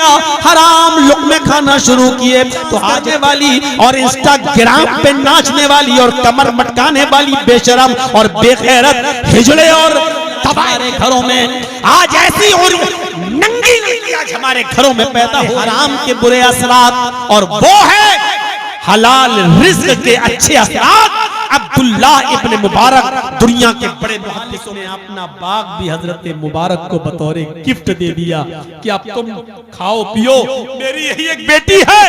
किया, हराम लुक़मे खाना शुरू किए, तो आने वाली और इंस्टाग्राम पे नाचने वाली और कमर मटकाने वाली बेशरम और बेगैरत हिजड़े और हमारे घरों में आज ऐसी और नंगी लड़की आज हमारे घरों में पैदा हो, हराम के बुरे असरात और वो है हलाल रिज़्क़ के अच्छे असरात। अब्दुल्ला इब्न मुबारक दुनिया के बड़े मुहद्दिसों ने अपना बाग भी हजरत मुबारक को बतौर गिफ्ट दे दिया कि अब तुम खाओ पियो, मेरी यही एक बेटी है,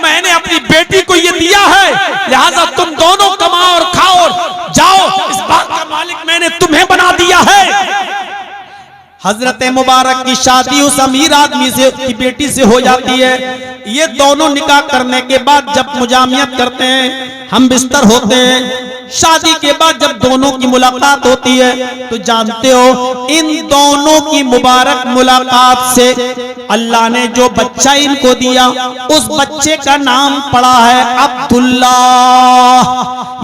मैंने अपनी बेटी को ये दिया है, लिहाजा तुम दोनों कमाओ और खाओ और जाओ, इस बाग का मालिक मैंने तुम्हें बना दिया है। हजरत मुबारक की शादी उस अमीर आदमी से की बेटी से हो जाती है। ये दोनों निकाह करने के बाद जब मुजामियत करते हैं, हम बिस्तर होते हैं, शादी के बाद जब दोनों की मुलाकात होती है तो जानते हो इन दोनों की मुबारक मुलाकात से अल्लाह ने जो बच्चा इनको दिया उस बच्चे का नाम पड़ा है अब्दुल्ला।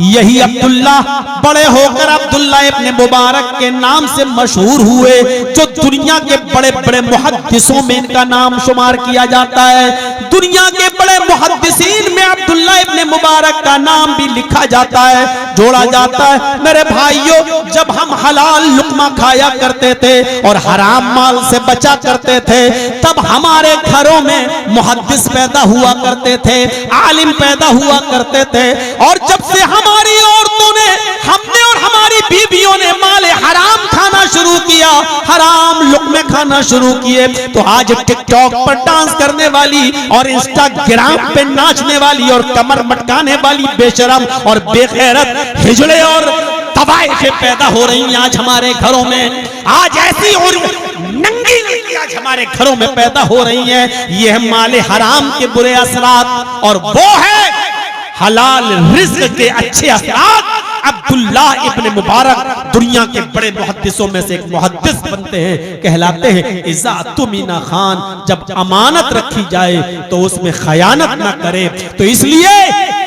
यही अब्दुल्ला बड़े होकर अब्दुल्ला इब्न मुबारक के नाम से मशहूर हुए, जो दुनिया के बड़े बड़े मुहद्दिसों में इनका नाम शुमार किया जाता है। दुनिया के बड़े मुहद्दिसीन में अब्दुल्ला इब्न मुबारक का नाम भी लिखा जाता है, जोड़ा जाता है। मेरे भाइयों, जब हम हलाल लुक़मा खाया करते थे और हराम माल से बचा करते थे, तब हमारे घरों में मुहद्दिस पैदा हुआ करते थे, आलिम पैदा हुआ करते थे। और जब से हमारी औरतों ने, हमने और हमारी बीवियों ने माल हराम खाना शुरू किया, हराम लुक़मे खाना शुरू किए, तो आज टिकटॉक पर डांस करने वाली और इंस्टाग्राम पे नाचने वाली और कमर मटकाने वाली बेशरम और बेगैरत हिजड़े और तवाइफे पैदा हो रही हैं आज हमारे घरों में। आज ऐसी और नंगी लड़की आज हमारे घरों में पैदा हो रही हैं। ये है माले हराम के बुरे असरात और वो है हलाल रिज़्क़ के अच्छे असरात। अब्दुल्ला इब्न मुबारक दुनिया के बड़े मुहद्दिसों में से एक मुहद्दिस बनते हैं, कहलाते हैं इज़ा तुमिना खान, जब अमानत रखी जाए तो उसमें खयानत न करे। तो इसलिए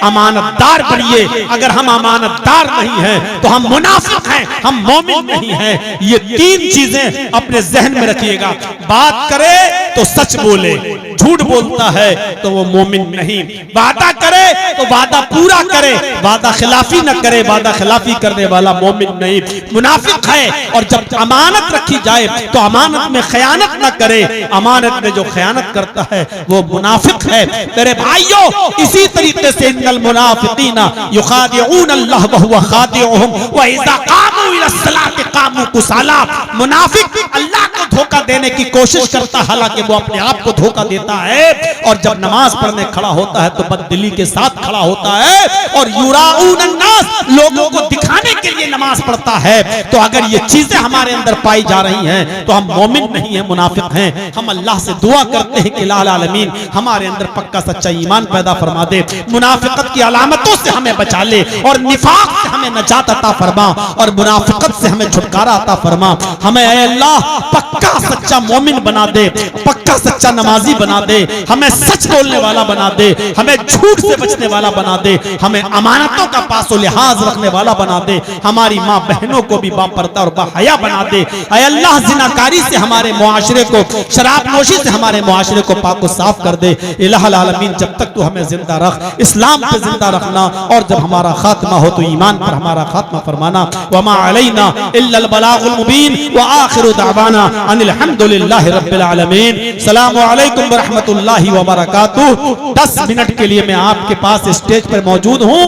अमानतदार बनिए। अगर हम अमानतदार नहीं हैं तो हम मुनाफिक हैं, हम मोमिन नहीं हैं। ये तीन चीजें अपने जहन में रखिएगा। बात करे तो सच बोले, झूठ बोलता है तो वो मोमिन नहीं। वादा करे तो वादा पूरा करे, वादा खिलाफी न करे, वादा खिलाफी करने वाला मोमिन नहीं, मुनाफिक है। और जब अमानत रखी जाए तो अमानत में खयानत न करे, अमानत में जो खयानत करता है वो मुनाफिक है। मेरे भाइयों, इसी तरीके से इन्नल मुनाफिकीना युखादिऊन अल्लाह व हुवा खादिउहुम व इज़ा कामू इला सलाति कामू कुसाला। मुनाफिक अल्लाह को धोखा देने की कोशिश करता है, हालांकि वो अपने आप को धोखा देता है। और जब नमाज पढ़ने खड़ा होता है तो बददिली के साथ खड़ा होता है और युराऊन अन्नास, लोगों को दिखाने के लिए नमाज पढ़ता है। तो अगर ये चीजें हमारे अंदर पाई जा रही हैं तो हम मोमिन नहीं है, मुनाफिक हैं। हम अल्लाह से दुआ करते हैं कि इलाही आलमीन हमारे अंदर पक्का सच्चा ईमान पैदा फरमा दे, मुनाफिकत की अलामतों से हमें बचा ले और निफाक से हमें नजात अता फरमा और मुनाफिकत से हमें छुटकारा अता फरमा। हमें ऐ अल्लाह पक्का सच्चा मोमिन बना दे, पक्का सच्चा नमाजी बना दे, हमें सच बोलने वाला बना दे, हमें झूठ से बचने वाला बना दे, हमें अमानतों का पासो लिहाज रखने वाला बना दे, हमारी माँ बहनों को भी बापर्दा और बाहया बना दे। ऐ अल्लाह जिनाकारी से हमारे मुआशरे को, शराब नोशी से हमारे मुआशरे को पाक व साफ कर दे। इलाही आलमीन जब तक तू हमें जिंदा रख, इस्लाम पे जिंदा रखना, और जब हमारा खात्मा हो तो ईमान पर हमारा खात्मा फरमाना। वमा अलैना इल्लल बलागुल मुबीन व आखिरु दावाना अनिल हम्दुलिल्लाहि रब्बिल आलमीन। अस्सलामु अलैकुम व रहमतुल्लाहि व बरकातुहू। 10 मिनट के लिए मैं आपके पास स्टेज पर मौजूद हूँ।